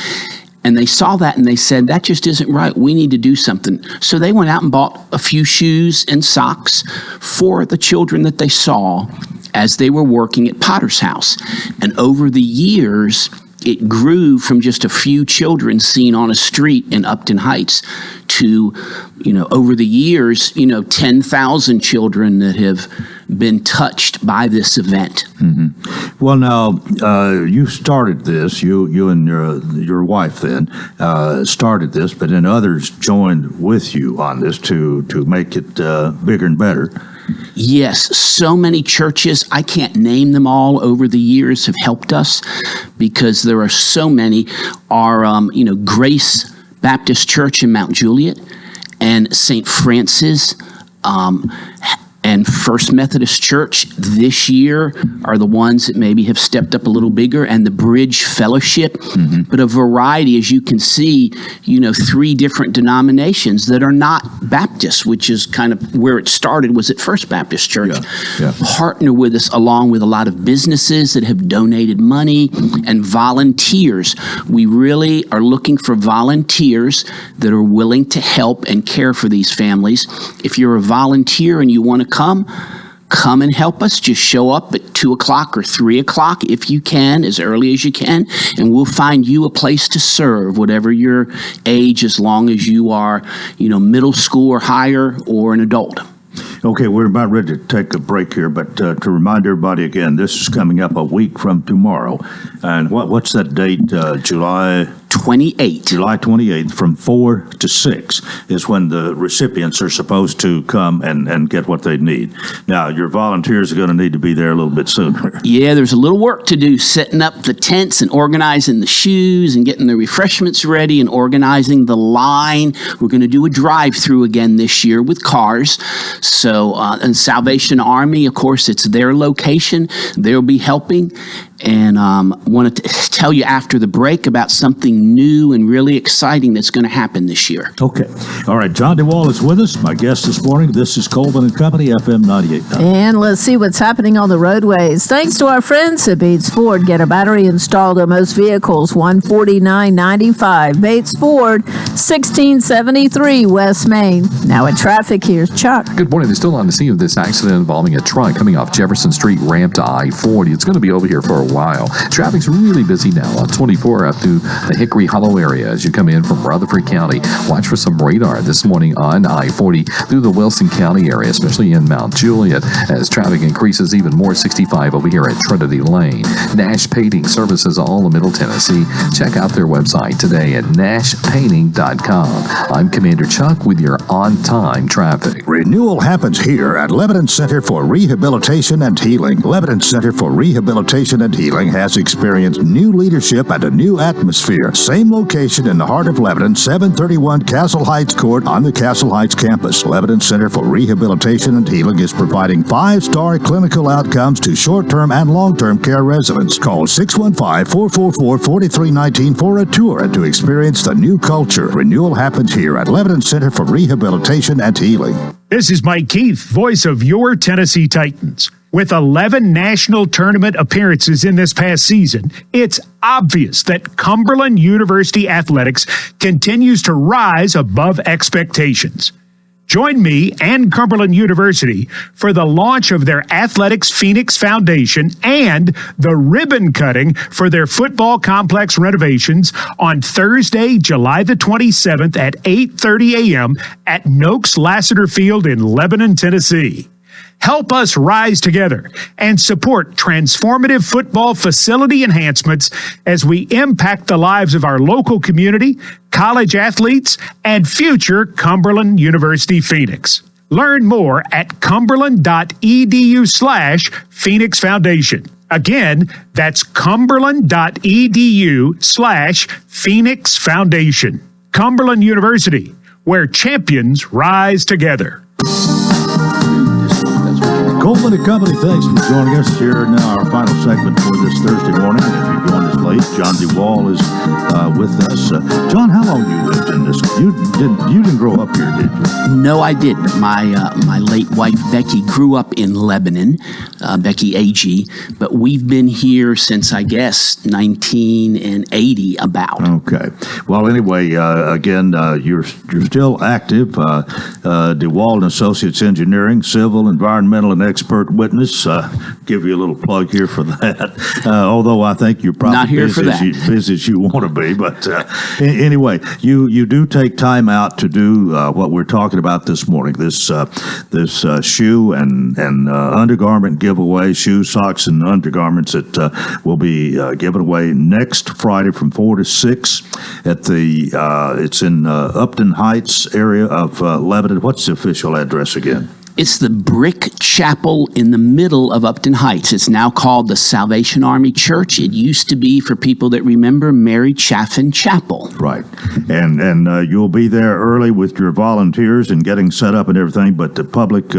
And they saw that and they said, that just isn't right. We need to do something. So they went out and bought a few shoes and socks for the children that they saw as they were working at Potter's House. And over the years, it grew from just a few children seen on a street in Upton Heights to, over the years, 10,000 children that have been touched by this event. Well, now, you started this, you and your wife then started this, but then others joined with you on this to make it bigger and better. Yes, so many churches, I can't name them all over the years, have helped us because there are so many. Our, Grace Baptist Church in Mount Juliet and St. Francis and First Methodist Church this year are the ones that maybe have stepped up a little bigger, and the Bridge Fellowship, but a variety, as you can see, 3 different denominations that are not Baptist, which is kind of where it started, was at First Baptist Church. Partner with us along with a lot of businesses that have donated money and volunteers. We really are looking for volunteers that are willing to help and care for these families. If you're a volunteer and you want to come and help us. Just show up at 2 o'clock or 3 o'clock if you can, as early as you can, and we'll find you a place to serve, whatever your age, as long as you are, middle school or higher or an adult. Okay, we're about ready to take a break here, but to remind everybody again, this is coming up a week from tomorrow. And what's that date? July 28th. July 28th from 4 to 6 is when the recipients are supposed to come and get what they need. Now, your volunteers are going to need to be there a little bit sooner. Yeah, there's a little work to do, setting up the tents and organizing the shoes and getting the refreshments ready and organizing the line. We're going to do a drive-through again this year with cars. So, and Salvation Army, of course, it's their location. They'll be helping. And want to tell you after the break about something new and really exciting that's going to happen this year. Okay. All right. John DeWall is with us, my guest this morning. This is Coleman and Company, FM 98.9. And let's see what's happening on the roadways. Thanks to our friends at Bates Ford. Get a battery installed on most vehicles, $149.95. Bates Ford, 1673 West Main. Now at traffic, here's Chuck. Good morning. They're still on the scene of this accident involving a truck coming off Jefferson Street ramp to I-40. It's going to be over here for a while. Traffic's really busy now on 24 up through the Hickory Hollow area as you come in from Rutherford County. Watch for some radar this morning on I-40 through the Wilson County area, especially in Mount Juliet, as traffic increases even more. 65 over here at Trinity Lane. Nash Painting services all of Middle Tennessee. Check out their website today at nashpainting.com. I'm Commander Chuck with your on-time traffic. Renewal happens here at Lebanon Center for Rehabilitation and Healing. Lebanon Center for Rehabilitation and Healing has experienced new leadership and a new atmosphere. Same location in the heart of Lebanon, 731 Castle Heights Court on the Castle Heights campus. Lebanon Center for Rehabilitation and Healing is providing 5-star clinical outcomes to short-term and long-term care residents. Call 615-444-4319 for a tour and to experience the new culture. Renewal happens here at Lebanon Center for Rehabilitation and Healing. This is Mike Keith, voice of your Tennessee Titans. With 11 national tournament appearances in this past season, it's obvious that Cumberland University athletics continues to rise above expectations. Join me and Cumberland University for the launch of their Athletics Phoenix Foundation and the ribbon cutting for their football complex renovations on Thursday, July the 27th at 8:30 a.m. at Noakes Lassiter Field in Lebanon, Tennessee. Help us rise together and support transformative football facility enhancements as we impact the lives of our local community, college athletes, and future Cumberland University Phoenix. Learn more at cumberland.edu/Phoenix Foundation. Again, that's cumberland.edu/Phoenix Foundation. Cumberland University, where champions rise together. Coleman and Company, thanks for joining us here now, our final segment for this Thursday morning. And if you joined us late, John Duvall is with us. John, how long you lived in this? You didn't grow up here, did you? No, I didn't. My late wife Becky grew up in Lebanon, Becky AG, but we've been here since I guess 1980 about. Okay. Well, anyway, again, you're still active. DeWalt and Associates Engineering, Civil, Environmental, and Expert Witness. Give you a little plug here for that. Although I think you're probably not here for that. Busy as you want to be, but anyway, you do take time out to do what we're talking about this morning. This shoe and undergarment giveaway, shoes, socks, and undergarments that will be given away next Friday from 4 to 6 at the it's in Upton Heights area of Lebanon. What's the official address again? It's the Brick Chapel in the middle of Upton Heights. It's now called the Salvation Army Church. It used to be, for people that remember, Mary Chaffin Chapel. Right. And you'll be there early with your volunteers and getting set up and everything, but the public,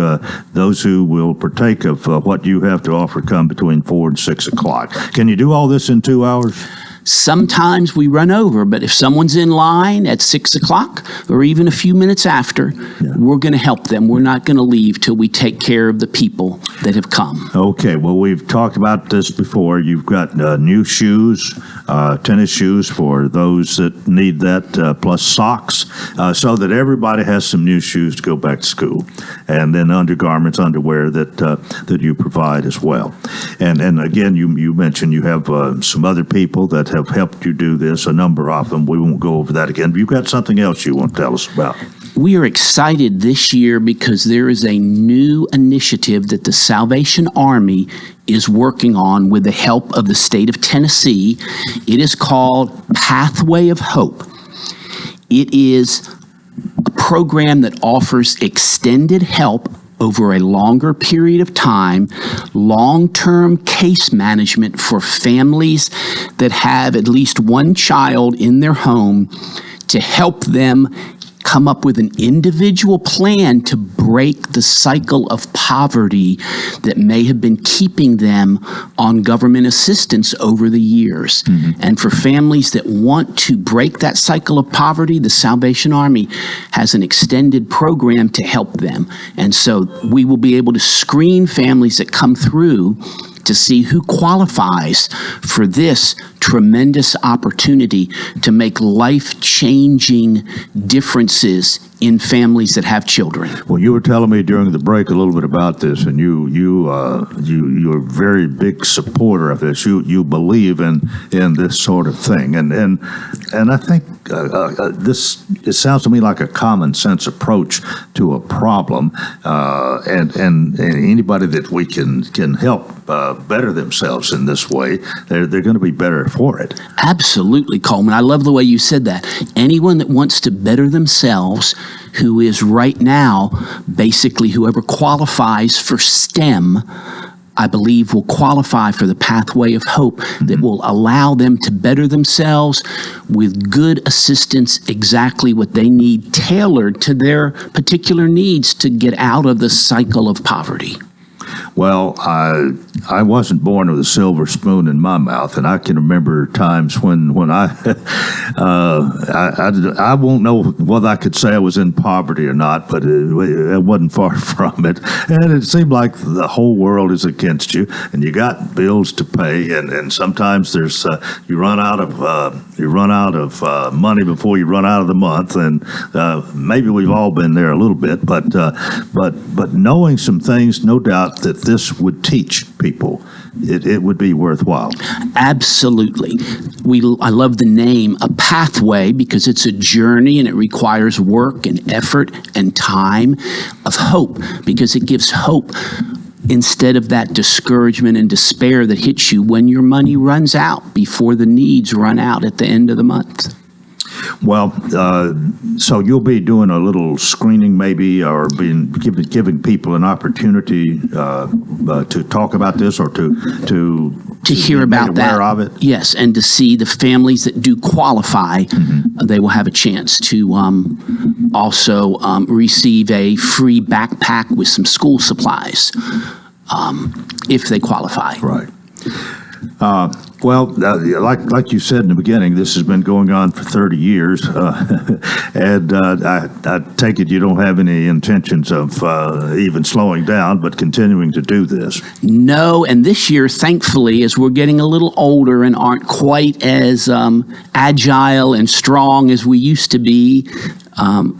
those who will partake of what you have to offer, come between 4 and 6 o'clock. Can you do all this in 2 hours? Sometimes we run over, but if someone's in line at 6 o'clock or even a few minutes after, we're going to help them. We're not going to leave till we take care of the people that have come. Okay, well, we've talked about this before. You've got new shoes, tennis shoes for those that need that, plus socks, so that everybody has some new shoes to go back to school. And then undergarments, underwear that you provide as well. And again, you mentioned you have some other people that have helped you do this, a number of them. We won't go over that again, but you've got something else you want to tell us about. We are excited this year because there is a new initiative that the Salvation Army is working on with the help of the state of Tennessee. It is called Pathway of Hope. It is a program that offers extended help over a longer period of time, long-term case management for families that have at least one child in their home, to help them come up with an individual plan to break the cycle of poverty that may have been keeping them on government assistance over the years. Mm-hmm. And for families that want to break that cycle of poverty, the Salvation Army has an extended program to help them. And so we will be able to screen families that come through to see who qualifies for this tremendous opportunity to make life-changing differences in families that have children. Well, you were telling me during the break a little bit about this, and you're a very big supporter of this. You believe in this sort of thing, and I think it sounds to me like a common sense approach to a problem, and anybody that we can help better themselves in this way, they're going to be better for it. Absolutely, Coleman. I love the way you said that. Anyone that wants to better themselves, who is right now basically whoever qualifies for STEM, I believe will qualify for the Pathway of Hope that will allow them to better themselves with good assistance, exactly what they need, tailored to their particular needs to get out of the cycle of poverty. Well, I wasn't born with a silver spoon in my mouth, and I can remember times when I won't know whether I could say I was in poverty or not, but it wasn't far from it. And it seemed like the whole world is against you, and you got bills to pay, and sometimes there's you run out of money before you run out of the month, and maybe we've all been there a little bit, but knowing some things, no doubt that this would teach people people, it would be worthwhile. Absolutely. I love the name, A Pathway, because it's a journey and it requires work and effort and time of hope, because it gives hope instead of that discouragement and despair that hits you when your money runs out before the needs run out at the end of the month. Well, so you'll be doing a little screening maybe, or giving people an opportunity to talk about this, or to hear about that. Aware of it. Yes, and to see the families that do qualify, they will have a chance to also receive a free backpack with some school supplies if they qualify. Right. Well, like you said in the beginning, this has been going on for 30 years, and I take it you don't have any intentions of even slowing down, but continuing to do this. No, and this year, thankfully, as we're getting a little older and aren't quite as agile and strong as we used to be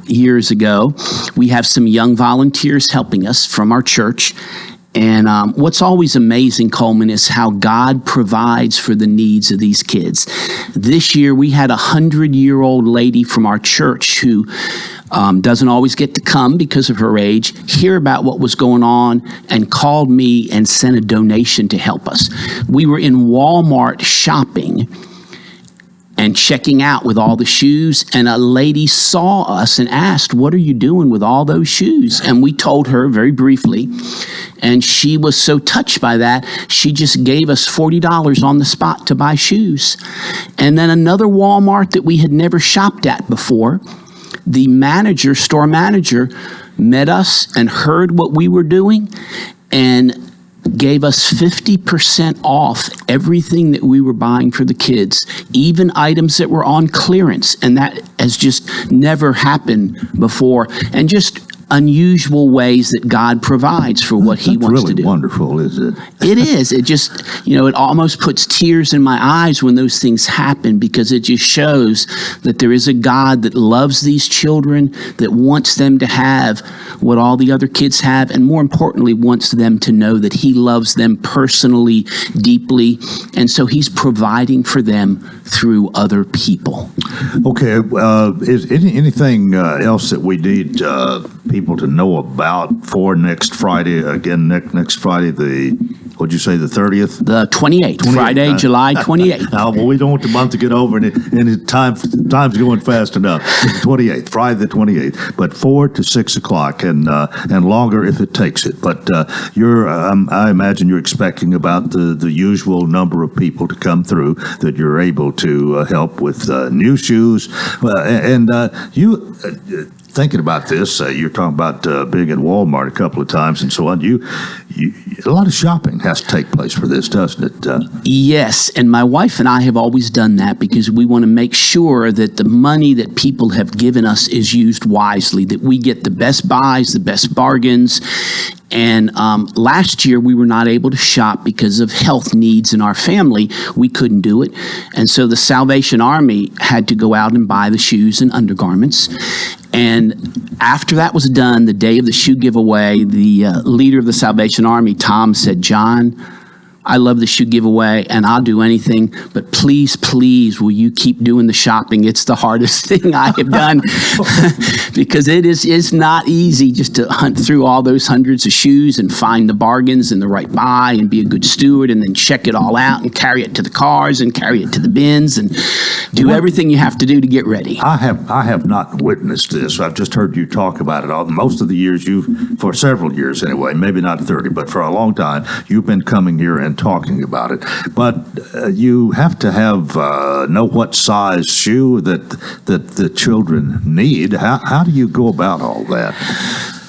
years ago, we have some young volunteers helping us from our church. And what's always amazing, Coleman, is how God provides for the needs of these kids. This year, we had a 100-year-old lady from our church who doesn't always get to come because of her age, hear about what was going on, and called me and sent a donation to help us. We were in Walmart shopping and checking out with all the shoes, and a lady saw us and asked, "What are you doing with all those shoes?" And we told her very briefly, and she was so touched by that, she just gave us $40 on the spot to buy shoes. And then another Walmart that we had never shopped at before, the store manager, met us and heard what we were doing and gave us 50% off everything that we were buying for the kids, even items that were on clearance. And that has just never happened before. And just unusual ways that God provides for what He wants to do. That's really wonderful, is it? It is. It just, it almost puts tears in my eyes when those things happen, because it just shows that there is a God that loves these children, that wants them to have what all the other kids have, and more importantly, wants them to know that He loves them personally, deeply, and so He's providing for them through other people. Okay, is anything else that we need people to know about for next Friday? Again, next Friday, what'd you say, the 30th? The 28th, Friday, July 28th. Well, we don't want the month to get over, and time's going fast enough. 28th, Friday the 28th, but 4 to 6 o'clock, and longer if it takes it. But I imagine you're expecting about the usual number of people to come through that you're able to help with new shoes, and you. Thinking about this, you're talking about being at Walmart a couple of times and so on. A lot of shopping has to take place for this, doesn't it? Yes, and my wife and I have always done that because we want to make sure that the money that people have given us is used wisely, that we get the best buys, the best bargains. And last year we were not able to shop because of health needs in our family. We couldn't do it. And so the Salvation Army had to go out and buy the shoes and undergarments. And after that was done, the day of the shoe giveaway, the leader of the Salvation Army, Tom, said, "John, I love the shoe giveaway, and I'll do anything, but please, please, will you keep doing the shopping? It's the hardest thing I have done," because it's not easy just to hunt through all those hundreds of shoes and find the bargains and the right buy and be a good steward and then check it all out and carry it to the cars and carry it to the bins and do everything you have to do to get ready. I have not witnessed this. I've just heard you talk about it. Most of the years for several years anyway, maybe not 30, but for a long time, you've been coming here and talking about it. But you have to know what size shoe that the children need. How do you go about all that?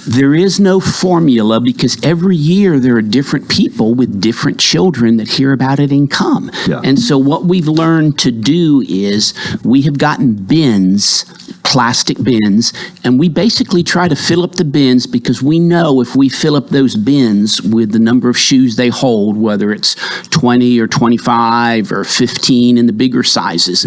There is no formula because every year there are different people with different children that hear about it and come. Yeah. And so what we've learned to do is we have gotten bins plastic bins, and we basically try to fill up the bins because we know if we fill up those bins with the number of shoes they hold, whether it's 20 or 25 or 15 in the bigger sizes,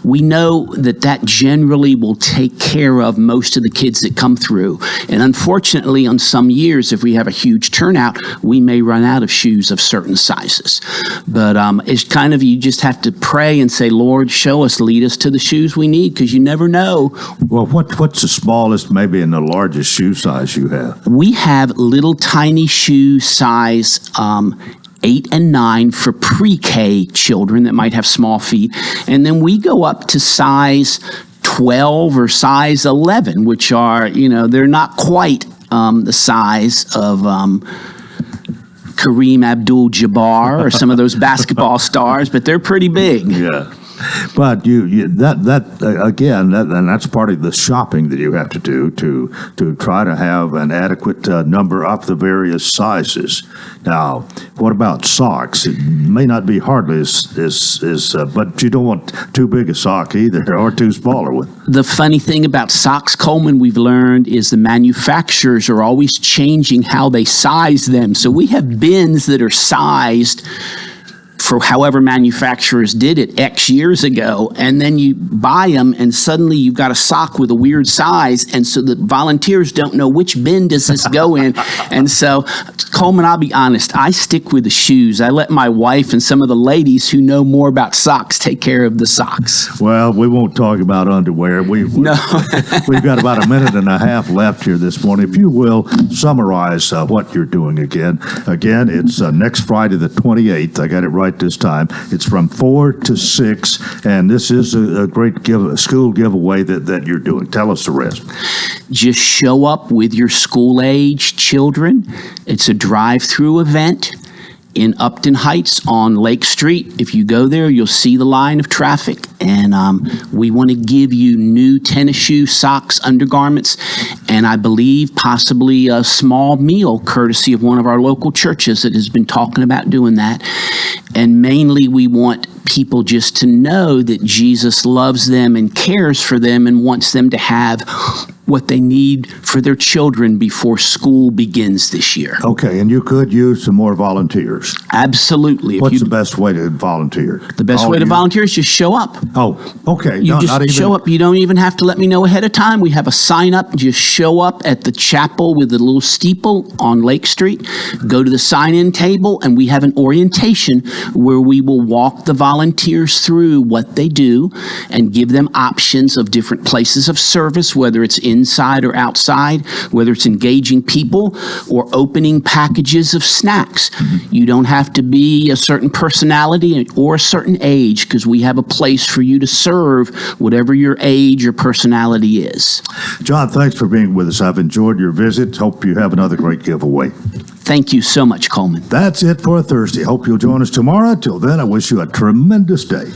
we know that that generally will take care of most of the kids that come through. And unfortunately, on some years, if we have a huge turnout, we may run out of shoes of certain sizes. But it's kind of, you just have to pray and say, Lord, show us, lead us to the shoes we need, because you never know. Well, what's the smallest, maybe, and the largest shoe size you have? We have little tiny shoe size 8 and 9 for pre-K children that might have small feet. And then we go up to size 12 or size 11, which are, they're not quite the size of Kareem Abdul-Jabbar or some of those basketball stars, but they're pretty big. Yeah. But and that's part of the shopping that you have to do to try to have an adequate number of the various sizes. Now, what about socks? It may not be hardly as but you don't want too big a sock either, or too smaller one. The funny thing about socks, Coleman, we've learned is the manufacturers are always changing how they size them. So we have bins that are sized for however manufacturers did it X years ago, and then you buy them and suddenly you've got a sock with a weird size, and so the volunteers don't know which bin does this go in. And so, Coleman, I'll be honest, I stick with the shoes. I let my wife and some of the ladies who know more about socks take care of the socks. Well, we won't talk about underwear. We've got about a minute and a half left here this morning. If you will, summarize what you're doing again. Again, it's next Friday the 28th. I got it right this time. It's from 4 to 6, and this is a great school giveaway that you're doing. Tell us the rest. Just show up with your school-age children. It's a drive-through event in Upton Heights on Lake Street. If you go there, you'll see the line of traffic, and we want to give you new tennis shoes, socks, undergarments, and I believe possibly a small meal courtesy of one of our local churches that has been talking about doing that. And mainly we want people just to know that Jesus loves them and cares for them and wants them to have what they need for their children before school begins this year. Okay, and you could use some more volunteers. Absolutely. What's the best way to volunteer? The best way to volunteer is just show up. Oh, okay. You just show up. You don't even have to let me know ahead of time. We have a sign up. Just show up at the chapel with the little steeple on Lake Street. Go to the sign-in table, and we have an orientation where we will walk the volunteers through what they do and give them options of different places of service, whether it's inside or outside, whether it's engaging people or opening packages of snacks. You don't have to be a certain personality or a certain age, because we have a place for you to serve whatever your age or personality is. John, thanks for being with us. I've enjoyed your visit. Hope you have another great giveaway. Thank you so much, Coleman. That's it for Thursday. Hope you'll join us tomorrow. Till then, I wish you a tremendous day.